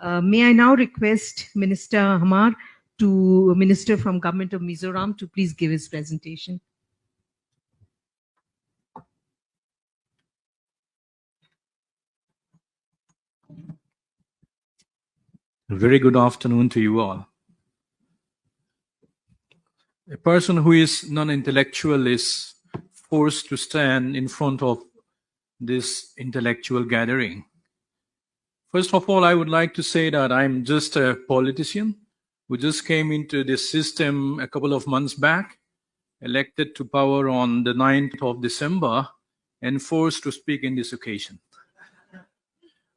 May I now request Minister Hmar, Minister from Government of Mizoram, to please give his presentation. Very good afternoon to you all. A person who is non-intellectual is forced to stand in front of this intellectual gathering. First of all, I would like to say that I'm just a politician who just came into this system a couple of months back, elected to power on the 9th of December, and forced to speak in this occasion.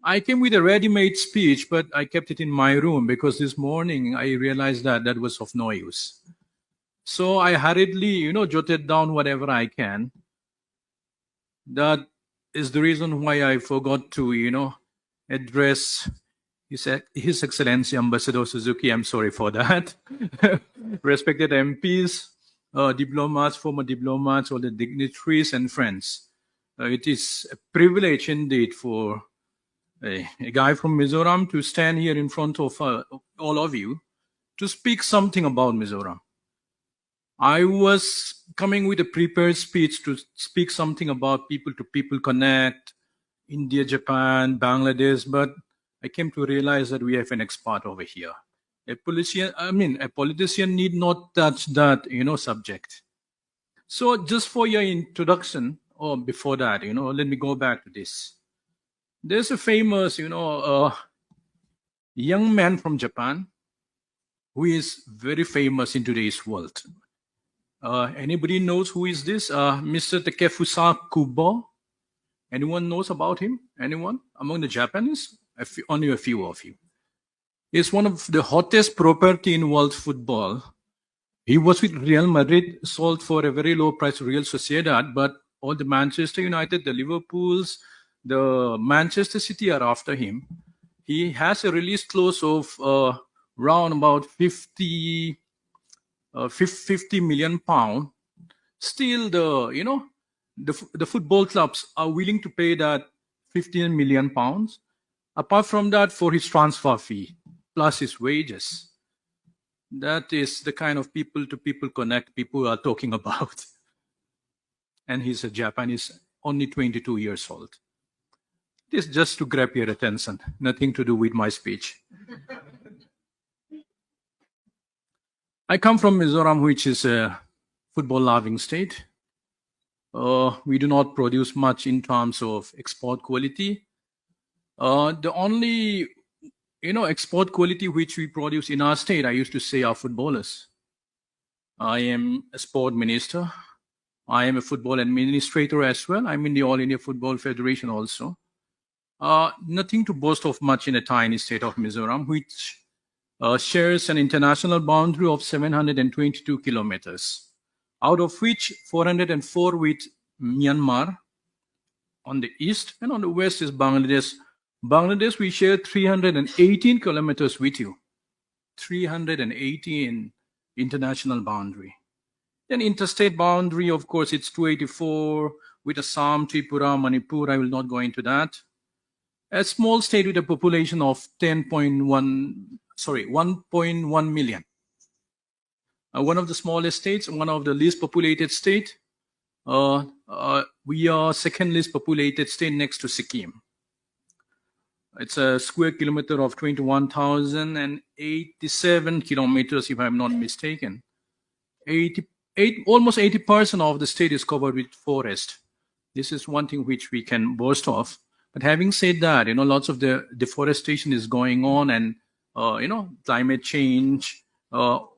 I came with a ready-made speech, but I kept it in my room because this morning I realized that that was of no use. So I hurriedly, jotted down whatever I can. That is the reason why I forgot to, address His Excellency Ambassador Suzuki. I'm sorry for that. Respected MPs, diplomats, former diplomats, all the dignitaries and friends. It is a privilege indeed for a guy from Mizoram to stand here in front of all of you to speak something about Mizoram. I was coming with a prepared speech to speak something about people-to-people connect, India, Japan, Bangladesh, but I came to realize that we have an expert over here. A politician need not touch that, subject. So just for your introduction, or before that, let me go back to this. There's a famous, young man from Japan who is very famous in today's world. Anybody knows who is this? Mr. Takefusa Kubo. Anyone knows about him? Anyone? Among the Japanese? Only a few of you. He's one of the hottest property in world football. He was with Real Madrid, sold for a very low price to Real Sociedad, but all the Manchester United, the Liverpools, the Manchester City are after him. He has a release clause of around about 50 million pound. Still, the football clubs are willing to pay that 15 million pounds. Apart from that, for his transfer fee plus his wages. That is the kind of people-to-people connect people are talking about. And he's a Japanese, only 22 years old. This is just to grab your attention, nothing to do with my speech. I come from Mizoram, which is a football-loving state. We do not produce much in terms of export quality. The only, export quality which we produce in our state, I used to say, are footballers. I am a sport minister. I am a football administrator as well. I'm in the All India Football Federation also. Nothing to boast of much in a tiny state of Mizoram, which shares an international boundary of 722 kilometers, out of which 404 with Myanmar on the east, and on the west is Bangladesh. Bangladesh, we share 318 kilometers with you. 318 international boundary. Then interstate boundary, of course, it's 284 with Assam, Tripura, Manipur. I will not go into that. A small state with a population of 1.1 million. One of the smallest states, one of the least populated state. We are second least populated state next to Sikkim. It's a square kilometer of 21,087 kilometers, if I'm not mistaken. Almost 80% of the state is covered with forest. This is one thing which we can boast of. But having said that, lots of the deforestation is going on, and climate change, all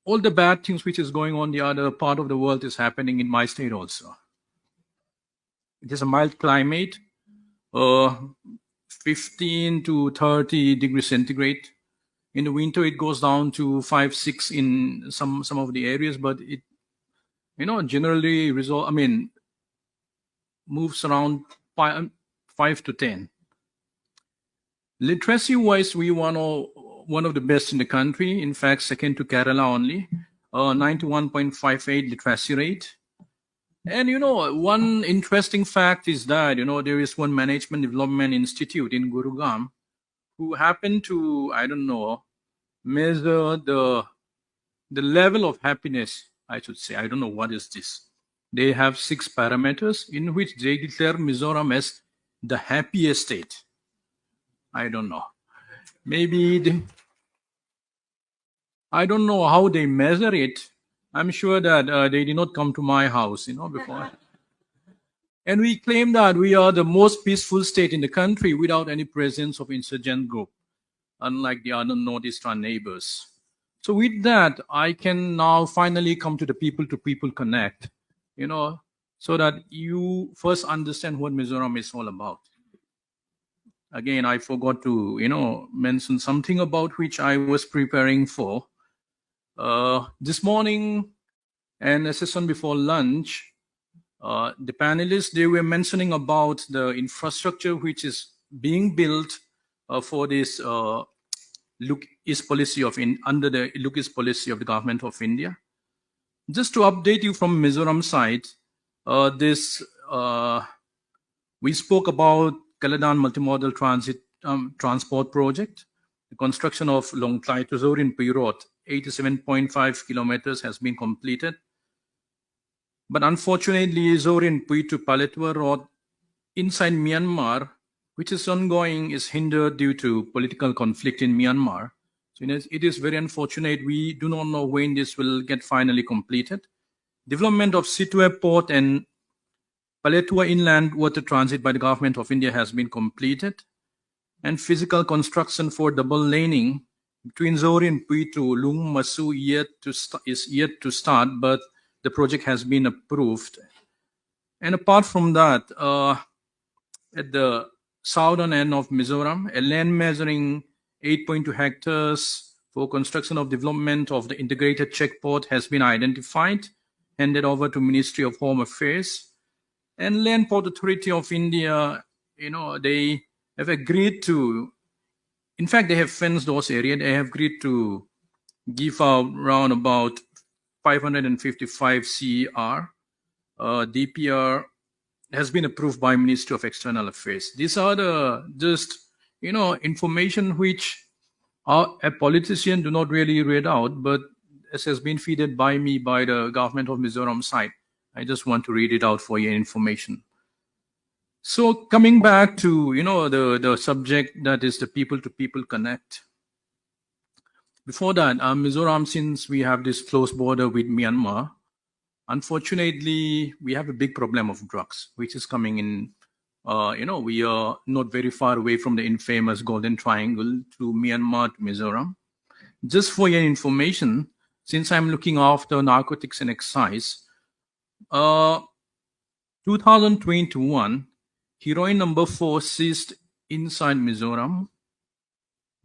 the bad things which is going on the other part of the world is happening in my state also. It is a mild climate, 15 to 30 degrees centigrade. In the winter, it goes down to 5, 6 in some of the areas, but it, generally moves around 5 to 10. Literacy-wise, we one of the best in the country. In fact, second to Kerala only. 91.58 literacy rate. And one interesting fact is that there is one management development institute in Gurugram who happen to, I don't know, measure the level of happiness, I should say. I don't know what is this. They have 6 parameters in which they declare Mizoram as the happiest state. I don't know. Maybe I don't know how they measure it. I'm sure that they did not come to my house, before. And we claim that we are the most peaceful state in the country without any presence of insurgent group, unlike the other northeastern neighbors. So with that, I can now finally come to the people-to-people connect, so that you first understand what Mizoram is all about. Again, I forgot to, mention something about which I was preparing for. This morning and a session before lunch, the panelists, they were mentioning about the infrastructure which is being built for this Look East policy under the Look East policy of the government of India. Just to update you from Mizoram side, we spoke about Kaladan multimodal transport project. The construction of Conclave to Zorin-pui Road, 87.5 kilometers has been completed. But unfortunately, Zorin-pui to Paletwa Road inside Myanmar, which is ongoing, is hindered due to political conflict in Myanmar. So it is very unfortunate. We do not know when this will get finally completed. Development of Sittwe Port and Paletwa Inland Water Transit by the government of India has been completed. And physical construction for double laning between Zorin-pui to Lung Masu is yet to start, but the project has been approved. And apart from that, at the southern end of Mizoram, a land measuring 8.2 hectares for construction of development of the integrated checkport has been identified, handed over to Ministry of Home Affairs. And Land Port Authority of India, they have agreed to, in fact, they have fenced those areas. They have agreed to give out around about 555 CER. DPR has been approved by Ministry of External Affairs. These are information which a politician do not really read out, but as has been fed by me by the government of Mizoram side. I just want to read it out for your information. So coming back to, the subject that is the people-to-people connect. Before that, Mizoram, since we have this close border with Myanmar, unfortunately, we have a big problem of drugs, which is coming in. We are not very far away from the infamous Golden Triangle to Myanmar to Mizoram. Just for your information, since I'm looking after narcotics and excise, 2021, heroin number 4 seized inside Mizoram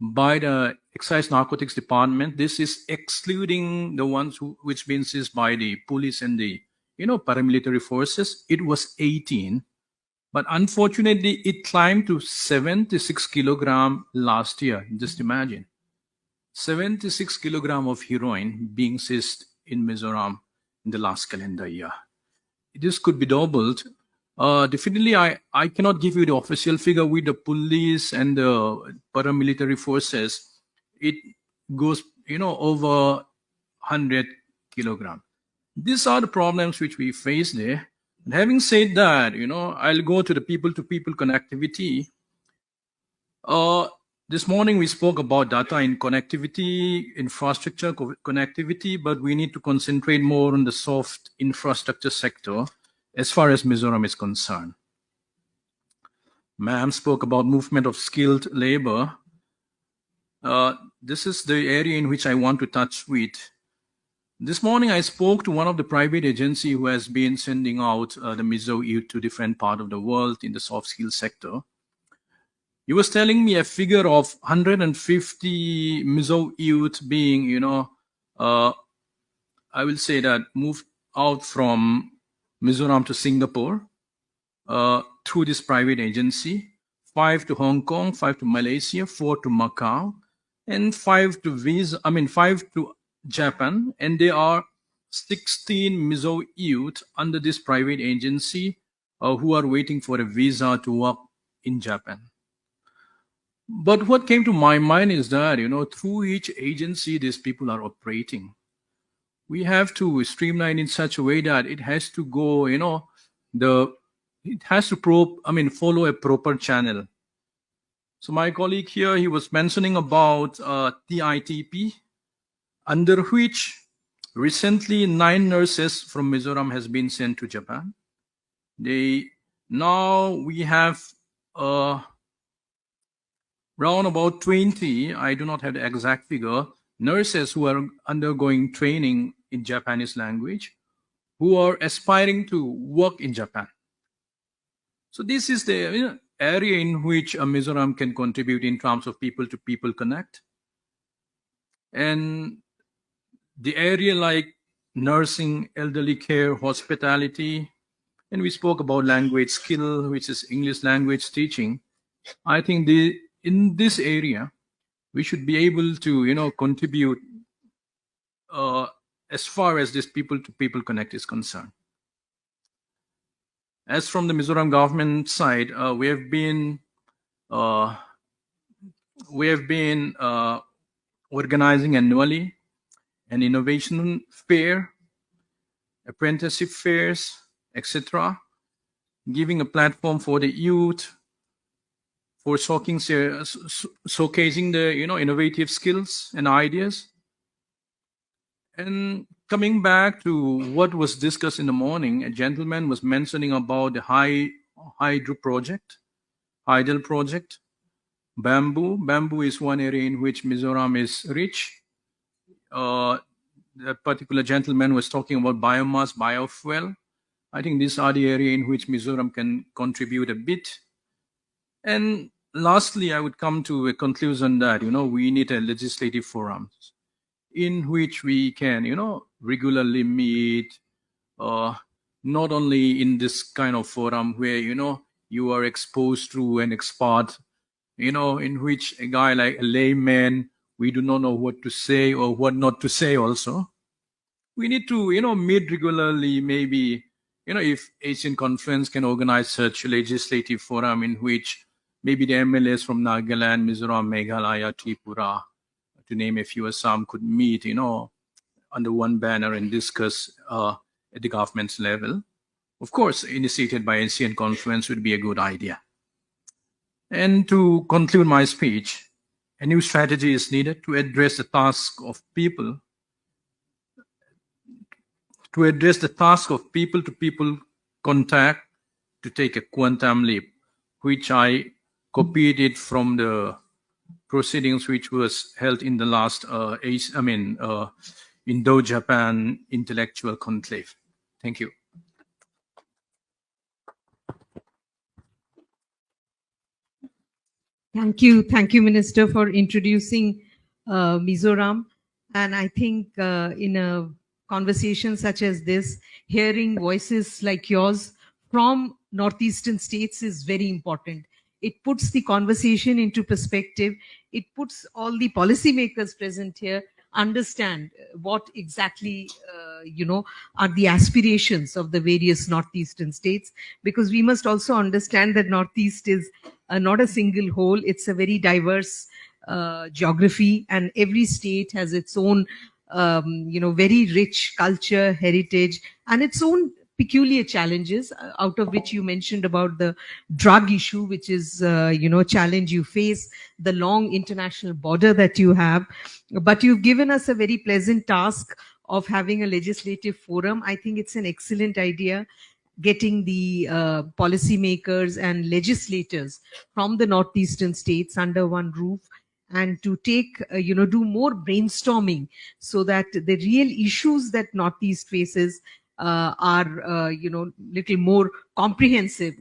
by the Excise Narcotics Department. This is excluding the ones which been seized by the police and the paramilitary forces. It was 18, but unfortunately it climbed to 76 kilogram last year. Just imagine, 76 kilogram of heroin being seized in Mizoram in the last calendar year. This could be doubled. Definitely, I cannot give you the official figure with the police and the paramilitary forces. It goes, over 100 kilogram. These are the problems which we face there. And having said that, I'll go to the people-to-people connectivity. This morning we spoke about data in connectivity, infrastructure connectivity, but we need to concentrate more on the soft infrastructure sector as far as Mizoram is concerned. Ma'am spoke about movement of skilled labor. This is the area in which I want to touch with. This morning I spoke to one of the private agency who has been sending out the Mizo youth to different parts of the world in the soft skill sector. He was telling me a figure of 150 Mizo youth being, I will say that moved out from Mizoram to Singapore through this private agency, 5 to Hong Kong, 5 to Malaysia, 4 to Macau, and 5 to Japan. And there are 16 Mizo youth under this private agency who are waiting for a visa to work in Japan. But what came to my mind is that, through each agency these people are operating, we have to streamline in such a way that it has to go, it has to follow a proper channel. So my colleague here, he was mentioning about TITP, under which recently 9 nurses from Mizoram has been sent to Japan. Now we have round about 20, I do not have the exact figure, nurses who are undergoing training in Japanese language, who are aspiring to work in Japan. So this is the area in which Mizoram can contribute in terms of people-to-people connect. And the area like nursing, elderly care, hospitality, and we spoke about language skill, which is English language teaching. I think in this area, we should be able to, contribute as far as this people-to-people connect is concerned. As from the Mizoram government side, we have been organizing annually an innovation fair, apprenticeship fairs, etc., giving a platform for the youth for showcasing the innovative skills and ideas. And coming back to what was discussed in the morning, a gentleman was mentioning about the hydel project. Bamboo is one area in which Mizoram is rich. That particular gentleman was talking about biomass, biofuel. I think these are the area in which Mizoram can contribute a bit. And lastly, I would come to a conclusion that, we need a legislative forum in which we can, regularly meet, not only in this kind of forum where, you are exposed to an expert, in which a guy like a layman, we do not know what to say or what not to say also. We need to, meet regularly, maybe, if Asian Confluence can organize such a legislative forum in which maybe the MLAs from Nagaland, Mizoram, Meghalaya, Tripura, to name a few, Assam, could meet, under one banner and discuss at the government's level. Of course, initiated by Asian Confluence would be a good idea. And to conclude my speech, a new strategy is needed to address the task of people-to-people contact, to take a quantum leap, which I copied it from the proceedings which was held in the last Indo-Japan Intellectual Conclave. Thank you. Thank you, Minister, for introducing Mizoram. And I think in a conversation such as this, hearing voices like yours from northeastern states is very important. It puts the conversation into perspective. It puts all the policymakers present here understand what exactly are the aspirations of the various northeastern states, because we must also understand that Northeast is not a single whole. It's a very diverse geography, and every state has its own very rich culture, heritage, and its own peculiar challenges, out of which you mentioned about the drug issue, which is challenge you face, the long international border that you have. But you've given us a very pleasant task of having a legislative forum. I think it's an excellent idea, getting the policymakers and legislators from the northeastern states under one roof, and to take, do more brainstorming so that the real issues that Northeast faces are, little more comprehensive.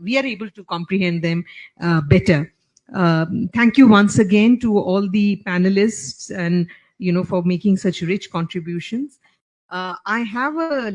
We are able to comprehend them better. Thank you once again to all the panelists and, for making such rich contributions. I have a